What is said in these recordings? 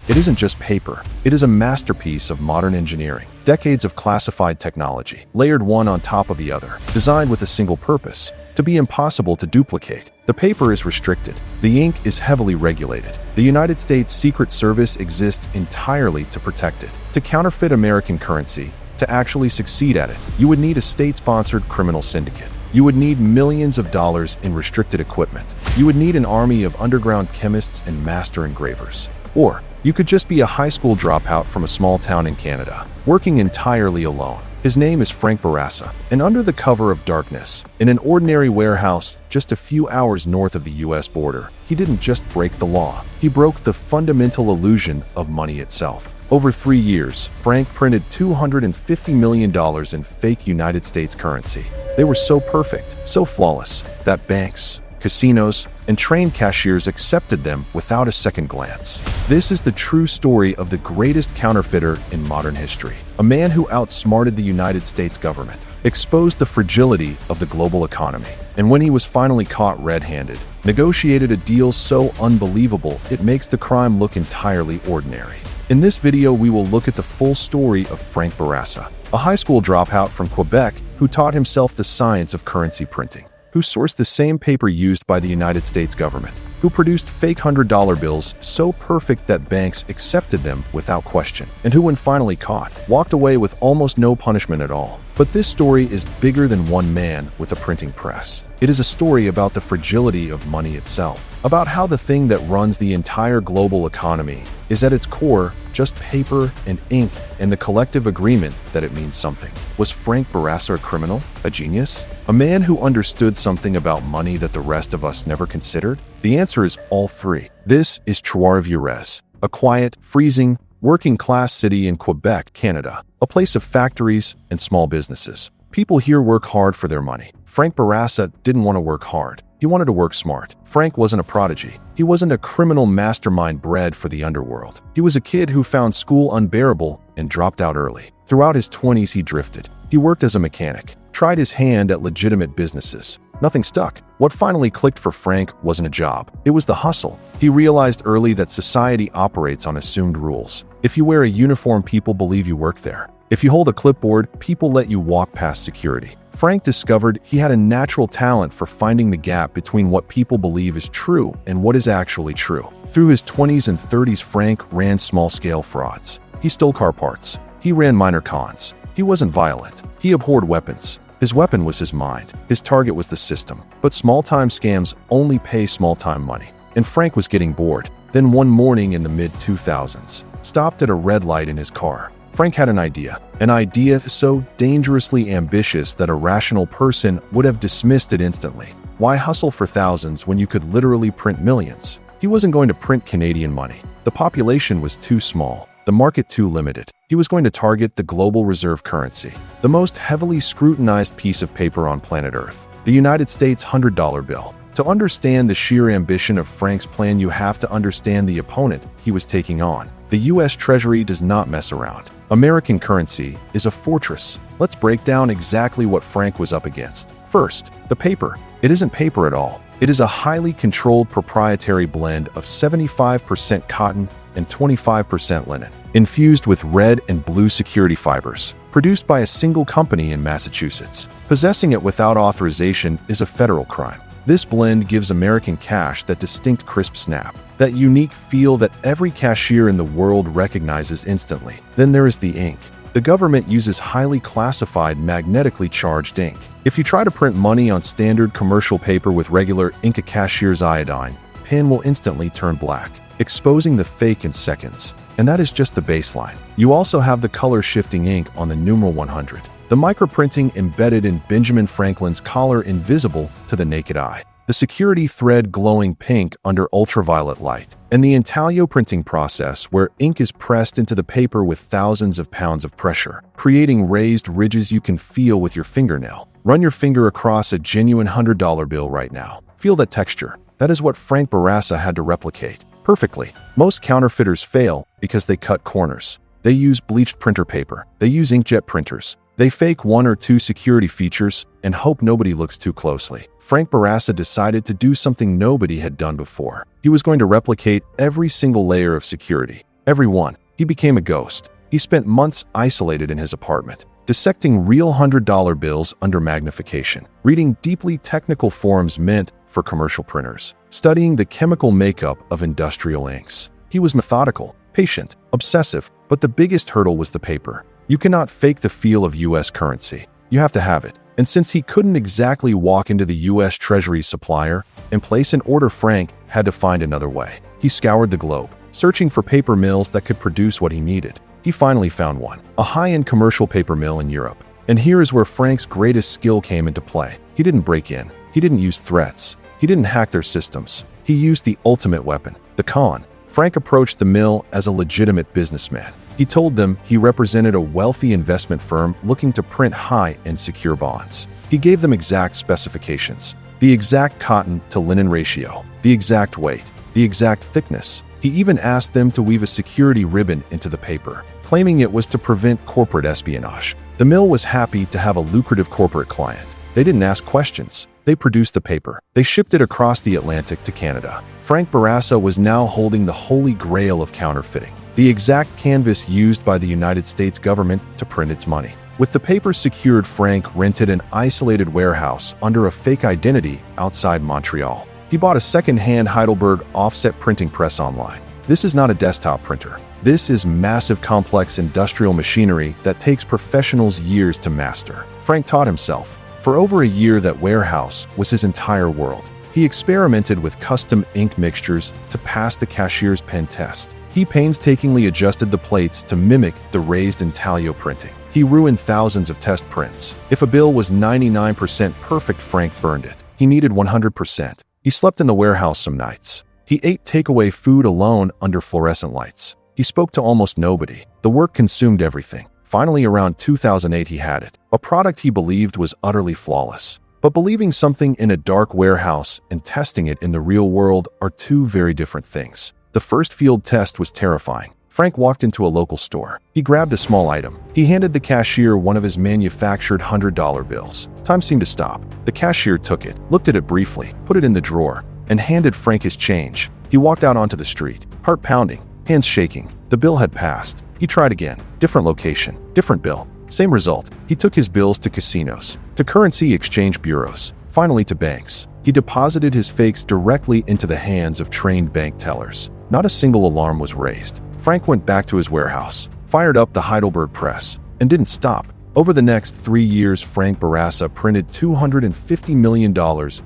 It isn't just paper. It is a masterpiece of modern engineering. Decades of classified technology, layered one on top of the other, designed with a single purpose: to be impossible to duplicate. The paper is restricted. The ink is heavily regulated. The United States Secret Service exists entirely to protect it. To counterfeit American currency, to actually succeed at it, you would need a state-sponsored criminal syndicate. You would need millions of dollars in restricted equipment. You would need an army of underground chemists and master engravers. Or you could just be a high school dropout from a small town in Canada, working entirely alone. His name is Frank Bourassa, and under the cover of darkness, in an ordinary warehouse just a few hours north of the US border, he didn't just break the law, he broke the fundamental illusion of money itself. Over 3 years, Frank printed $250 million in fake United States currency. They were so perfect, so flawless, that banks, casinos, and train cashiers accepted them without a second glance. This is the true story of the greatest counterfeiter in modern history. A man who outsmarted the United States government, exposed the fragility of the global economy, and when he was finally caught red-handed, negotiated a deal so unbelievable it makes the crime look entirely ordinary. In this video, we will look at the full story of Frank Bourassa, a high school dropout from Quebec who taught himself the science of currency printing, who sourced the same paper used by the United States government, who produced fake $100 bills so perfect that banks accepted them without question, and who, when finally caught, walked away with almost no punishment at all. But this story is bigger than one man with a printing press. It is a story about the fragility of money itself, about how the thing that runs the entire global economy is at its core just paper and ink and the collective agreement that it means something. Was Frank Bourassa a criminal? A genius? A man who understood something about money that the rest of us never considered? The answer is all three. This is Trois-Rivières, a quiet, freezing, working-class city in Quebec, Canada, a place of factories and small businesses. People here work hard for their money. Frank Bourassa didn't want to work hard. He wanted to work smart. Frank wasn't a prodigy. He wasn't a criminal mastermind bred for the underworld. He was a kid who found school unbearable and dropped out early. Throughout his 20s, he drifted. He worked as a mechanic, tried his hand at legitimate businesses. Nothing stuck. What finally clicked for Frank wasn't a job. It was the hustle. He realized early that society operates on assumed rules. If you wear a uniform, people believe you work there. If you hold a clipboard, people let you walk past security. Frank discovered he had a natural talent for finding the gap between what people believe is true and what is actually true. Through his 20s and 30s, Frank ran small-scale frauds. He stole car parts. He ran minor cons. He wasn't violent. He abhorred weapons. His weapon was his mind. His target was the system. But small-time scams only pay small-time money. And Frank was getting bored. Then one morning in the mid-2000s, stopped at a red light in his car. Frank had an idea so dangerously ambitious that a rational person would have dismissed it instantly. Why hustle for thousands when you could literally print millions? He wasn't going to print Canadian money. The population was too small, the market too limited. He was going to target the global reserve currency, the most heavily scrutinized piece of paper on planet Earth, the United States $100 bill. To understand the sheer ambition of Frank's plan, you have to understand the opponent he was taking on. The US Treasury does not mess around. American currency is a fortress. Let's break down exactly what Frank was up against. First, the paper. It isn't paper at all. It is a highly controlled proprietary blend of 75% cotton and 25% linen, infused with red and blue security fibers, produced by a single company in Massachusetts. Possessing it without authorization is a federal crime. This blend gives American cash that distinct crisp snap, that unique feel that every cashier in the world recognizes instantly. Then there is the ink. The government uses highly classified, magnetically charged ink. If you try to print money on standard commercial paper with regular ink, a cashier's iodine pen will instantly turn black, exposing the fake in seconds. And that is just the baseline. You also have the color-shifting ink on the numeral 100. The microprinting embedded in Benjamin Franklin's collar, invisible to the naked eye. The security thread glowing pink under ultraviolet light. And the intaglio printing process, where ink is pressed into the paper with thousands of pounds of pressure, creating raised ridges you can feel with your fingernail. Run your finger across a genuine $100 bill right now. Feel that texture. That is what Frank Bourassa had to replicate perfectly. Most counterfeiters fail because they cut corners. They use bleached printer paper. They use inkjet printers. They fake one or two security features and hope nobody looks too closely. Frank Bourassa decided to do something nobody had done before. He was going to replicate every single layer of security. Every one. He became a ghost. He spent months isolated in his apartment, dissecting real $100 bills under magnification, reading deeply technical forms meant for commercial printers, studying the chemical makeup of industrial inks. He was methodical, patient, obsessive, but the biggest hurdle was the paper. You cannot fake the feel of U.S. currency. You have to have it. And since he couldn't exactly walk into the U.S. Treasury supplier and place an order, Frank had to find another way. He scoured the globe, searching for paper mills that could produce what he needed. He finally found one, a high-end commercial paper mill in Europe. And here is where Frank's greatest skill came into play. He didn't break in. He didn't use threats. He didn't hack their systems. He used the ultimate weapon, the con. Frank approached the mill as a legitimate businessman. He told them he represented a wealthy investment firm looking to print high and secure bonds. He gave them exact specifications, the exact cotton to linen ratio, the exact weight, the exact thickness. He even asked them to weave a security ribbon into the paper, claiming it was to prevent corporate espionage. The mill was happy to have a lucrative corporate client. They didn't ask questions. They produced the paper. They shipped it across the Atlantic to Canada. Frank Bourassa was now holding the holy grail of counterfeiting, the exact canvas used by the United States government to print its money. With the paper secured, Frank rented an isolated warehouse under a fake identity outside Montreal. He bought a second-hand Heidelberg offset printing press online. This is not a desktop printer. This is massive, complex industrial machinery that takes professionals years to master. Frank taught himself. For over a year, that warehouse was his entire world. He experimented with custom ink mixtures to pass the cashier's pen test. He painstakingly adjusted the plates to mimic the raised intaglio printing. He ruined thousands of test prints. If a bill was 99% perfect, Frank burned it. He needed 100%. He slept in the warehouse some nights. He ate takeaway food alone under fluorescent lights. He spoke to almost nobody. The work consumed everything. Finally, around 2008, he had it. A product he believed was utterly flawless. But believing something in a dark warehouse and testing it in the real world are two very different things. The first field test was terrifying. Frank walked into a local store. He grabbed a small item. He handed the cashier one of his manufactured $100 bills. Time seemed to stop. The cashier took it, looked at it briefly, put it in the drawer, and handed Frank his change. He walked out onto the street, heart pounding, hands shaking. The bill had passed. He tried again. Different location, different bill. Same result. He took his bills to casinos, to currency exchange bureaus, finally to banks. He deposited his fakes directly into the hands of trained bank tellers. Not a single alarm was raised. Frank went back to his warehouse, fired up the Heidelberg press, and didn't stop. Over the next 3 years, Frank Bourassa printed $250 million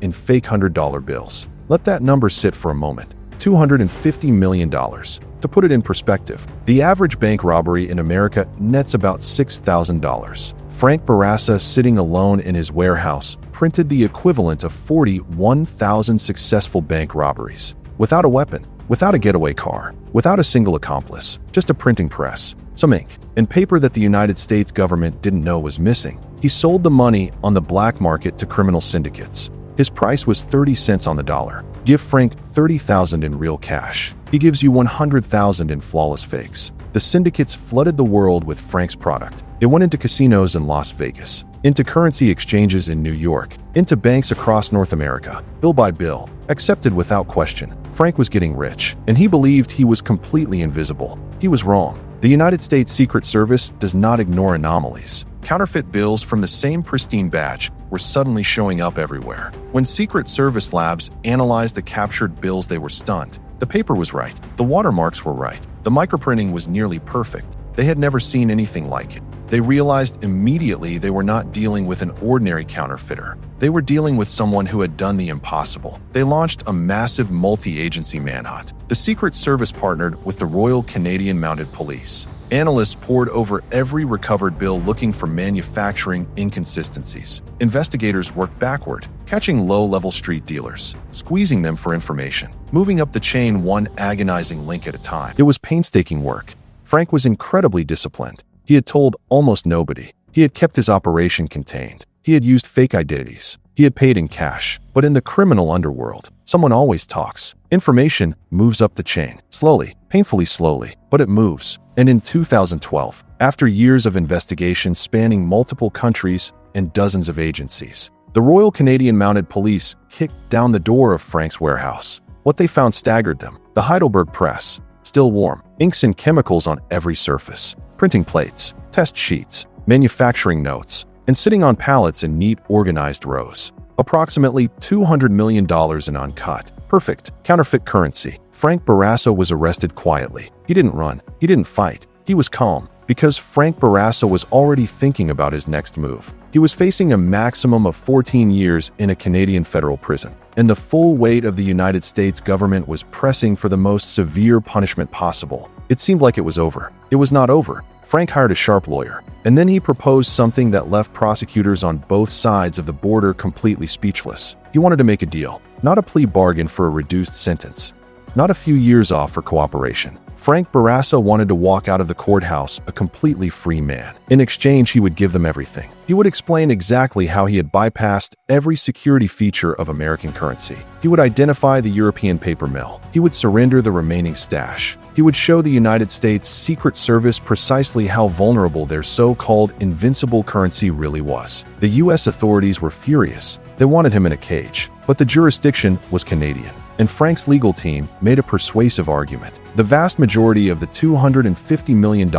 in fake $100 bills. Let that number sit for a moment. $250 million. To put it in perspective, the average bank robbery in America nets about $6,000. Frank Bourassa, sitting alone in his warehouse, printed the equivalent of 41,000 successful bank robberies. Without a weapon, without a getaway car, without a single accomplice, just a printing press, some ink, and paper that the United States government didn't know was missing. He sold the money on the black market to criminal syndicates. His price was 30 cents on the dollar. Give Frank $30,000 in real cash. He gives you $100,000 in flawless fakes. The syndicates flooded the world with Frank's product. It went into casinos in Las Vegas, into currency exchanges in New York, into banks across North America. Bill by bill, accepted without question. Frank was getting rich, and he believed he was completely invisible. He was wrong. The United States Secret Service does not ignore anomalies. Counterfeit bills from the same pristine batch were suddenly showing up everywhere. When Secret Service labs analyzed the captured bills, they were stunned. The paper was right. The watermarks were right. The microprinting was nearly perfect. They had never seen anything like it. They realized immediately they were not dealing with an ordinary counterfeiter. They were dealing with someone who had done the impossible. They launched a massive multi-agency manhunt. The Secret Service partnered with the Royal Canadian Mounted Police. Analysts pored over every recovered bill looking for manufacturing inconsistencies. Investigators worked backward, catching low-level street dealers, squeezing them for information, moving up the chain one agonizing link at a time. It was painstaking work. Frank was incredibly disciplined. He had told almost nobody. He had kept his operation contained. He had used fake identities. He had paid in cash. But in the criminal underworld, someone always talks. Information moves up the chain. Slowly, painfully slowly, but it moves. And in 2012, after years of investigation spanning multiple countries and dozens of agencies, the Royal Canadian Mounted Police kicked down the door of Frank's warehouse. What they found staggered them. The Heidelberg press, still warm, inks and chemicals on every surface, printing plates, test sheets, manufacturing notes, and sitting on pallets in neat, organized rows. Approximately $200 million in uncut, perfect, counterfeit currency. Frank Bourassa was arrested quietly. He didn't run. He didn't fight. He was calm, because Frank Bourassa was already thinking about his next move. He was facing a maximum of 14 years in a Canadian federal prison, and the full weight of the United States government was pressing for the most severe punishment possible. It seemed like it was over. It was not over. Frank hired a sharp lawyer, and then he proposed something that left prosecutors on both sides of the border completely speechless. He wanted to make a deal, not a plea bargain for a reduced sentence, not a few years off for cooperation. Frank Bourassa wanted to walk out of the courthouse a completely free man. In exchange, he would give them everything. He would explain exactly how he had bypassed every security feature of American currency. He would identify the European paper mill. He would surrender the remaining stash. He would show the United States Secret Service precisely how vulnerable their so-called invincible currency really was. The U.S. authorities were furious. They wanted him in a cage, but the jurisdiction was Canadian, and Frank's legal team made a persuasive argument. The vast majority of the $250 million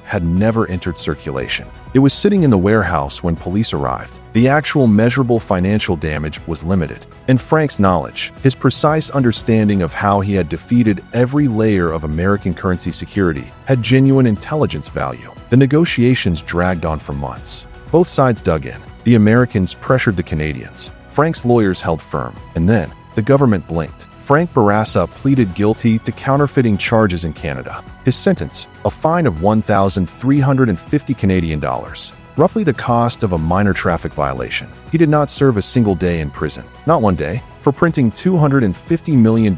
had never entered circulation. It was sitting in the warehouse when police arrived. The actual measurable financial damage was limited, and Frank's knowledge, his precise understanding of how he had defeated every layer of American currency security, had genuine intelligence value. The negotiations dragged on for months. Both sides dug in. The Americans pressured the Canadians. Frank's lawyers held firm, and then the government blinked. Frank Bourassa pleaded guilty to counterfeiting charges in Canada. His sentence, a fine of 1,350 Canadian dollars, roughly the cost of a minor traffic violation. He did not serve a single day in prison, not one day, for printing $250 million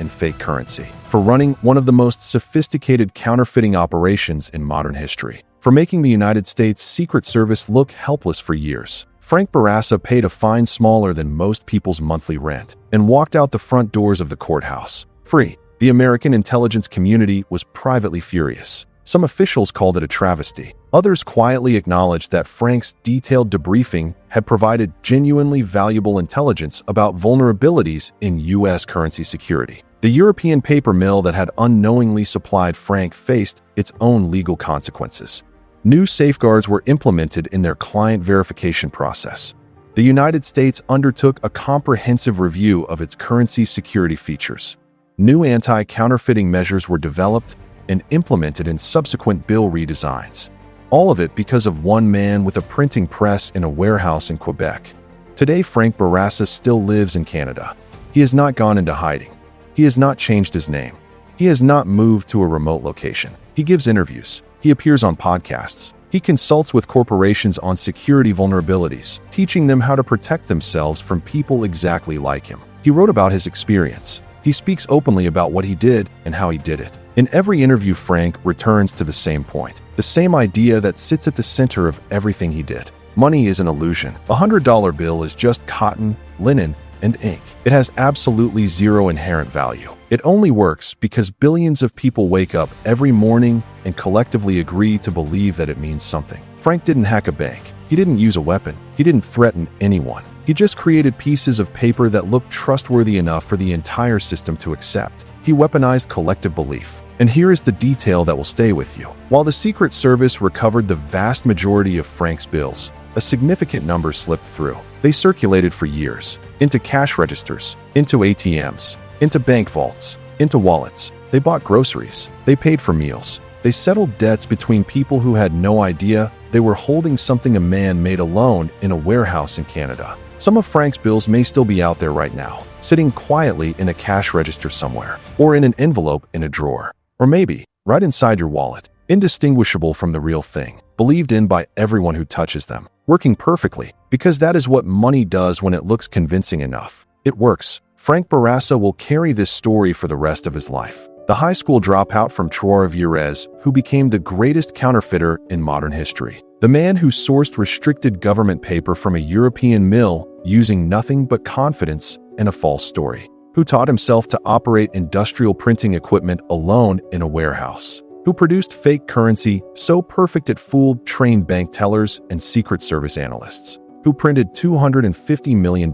in fake currency, for running one of the most sophisticated counterfeiting operations in modern history, for making the United States Secret Service look helpless for years. Frank Bourassa paid a fine smaller than most people's monthly rent and walked out the front doors of the courthouse, free. The American intelligence community was privately furious. Some officials called it a travesty. Others quietly acknowledged that Frank's detailed debriefing had provided genuinely valuable intelligence about vulnerabilities in U.S. currency security. The European paper mill that had unknowingly supplied Frank faced its own legal consequences. New safeguards were implemented in their client verification process. The United States undertook a comprehensive review of its currency security features. New anti-counterfeiting measures were developed and implemented in subsequent bill redesigns. All of it because of one man with a printing press in a warehouse in Quebec. Today, Frank Bourassa still lives in Canada. He has not gone into hiding. He has not changed his name. He has not moved to a remote location. He gives interviews. He appears on podcasts. He consults with corporations on security vulnerabilities, teaching them how to protect themselves from people exactly like him. He wrote about his experience. He speaks openly about what he did and how he did it. In every interview, Frank returns to the same point, the same idea that sits at the center of everything he did. Money is an illusion. A $100 bill is just cotton, linen, and ink. It has absolutely zero inherent value. It only works because billions of people wake up every morning and collectively agree to believe that it means something. Frank didn't hack a bank. He didn't use a weapon. He didn't threaten anyone. He just created pieces of paper that looked trustworthy enough for the entire system to accept. He weaponized collective belief. And here is the detail that will stay with you. While the Secret Service recovered the vast majority of Frank's bills, a significant number slipped through. They circulated for years, into cash registers, into ATMs, into bank vaults, into wallets. They bought groceries. They paid for meals. They settled debts between people who had no idea they were holding something a man made alone in a warehouse in Canada. Some of Frank's bills may still be out there right now, sitting quietly in a cash register somewhere, or in an envelope in a drawer, or maybe right inside your wallet, indistinguishable from the real thing, believed in by everyone who touches them, working perfectly, because that is what money does when it looks convincing enough. It works. Frank Bourassa will carry this story for the rest of his life. The high school dropout from Trois-Rivières who became the greatest counterfeiter in modern history. The man who sourced restricted government paper from a European mill using nothing but confidence and a false story. Who taught himself to operate industrial printing equipment alone in a warehouse. Who produced fake currency so perfect it fooled trained bank tellers and Secret Service analysts. Who printed $250 million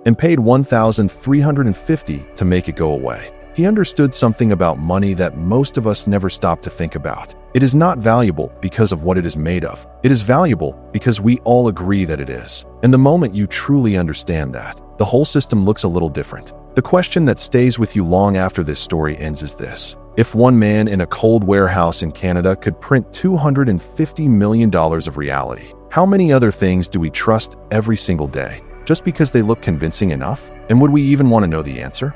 and paid $1,350 to make it go away. He understood something about money that most of us never stop to think about. It is not valuable because of what it is made of. It is valuable because we all agree that it is. And the moment you truly understand that, the whole system looks a little different. The question that stays with you long after this story ends is this: if one man in a cold warehouse in Canada could print $250 million of reality, how many other things do we trust every single day just because they look convincing enough? And would we even want to know the answer?